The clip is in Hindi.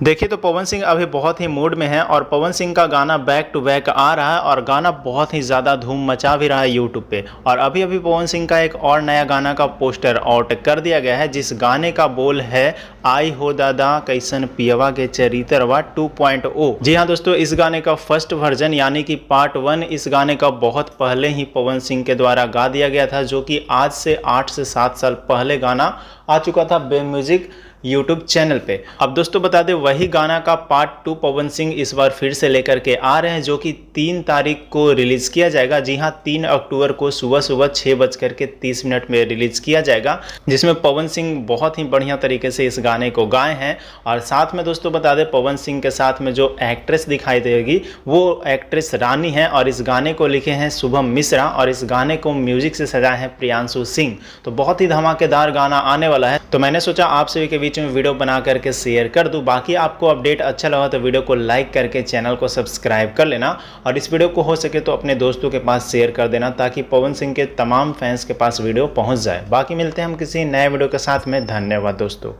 देखिए तो पवन सिंह अभी बहुत ही मूड में है और पवन सिंह का गाना बैक टू बैक आ रहा है और गाना बहुत ही ज़्यादा धूम मचा भी रहा है यूट्यूब पे। और अभी अभी पवन सिंह का एक और नया गाना का पोस्टर आउट कर दिया गया है, जिस गाने का बोल है आई हो दादा कैसन पियवा के चरित्रवा 2.0। जी हाँ दोस्तों, इस गाने का फर्स्ट वर्जन यानी कि पार्ट 1 इस गाने का बहुत पहले ही पवन सिंह के द्वारा गा दिया गया था, जो कि आज से 8 से 7 साल पहले गाना आ चुका था बे म्यूजिक यूट्यूब चैनल पे। अब दोस्तों बता दें, वही गाना का पार्ट 2 पवन सिंह इस बार फिर से लेकर के आ रहे हैं, जो कि 3 तारीख को रिलीज किया जाएगा। जी हाँ, 3 अक्टूबर को सुबह सुबह 6:30 में रिलीज किया जाएगा, जिसमें पवन सिंह बहुत ही बढ़िया तरीके से इस गाने को गाए हैं। और साथ में दोस्तों बता दें, पवन सिंह के साथ में जो एक्ट्रेस दिखाई देगी वो एक्ट्रेस रानी है और इस गाने को लिखे हैं शुभम मिश्रा और इस गाने को म्यूजिक से सजाए हैं प्रियांशु सिंह। तो बहुत ही धमाकेदार गाना आने वाला है, तो मैंने सोचा आप सभी के बीच में वीडियो बना करके शेयर कर दूं। बाकी आपको अपडेट अच्छा लगा तो वीडियो को लाइक करके चैनल को सब्सक्राइब कर लेना और इस वीडियो को हो सके तो अपने दोस्तों के पास शेयर कर देना, ताकि पवन सिंह के तमाम फैंस के पास वीडियो पहुंच जाए। बाकी मिलते हैं हम किसी नए वीडियो के साथ में। धन्यवाद दोस्तों।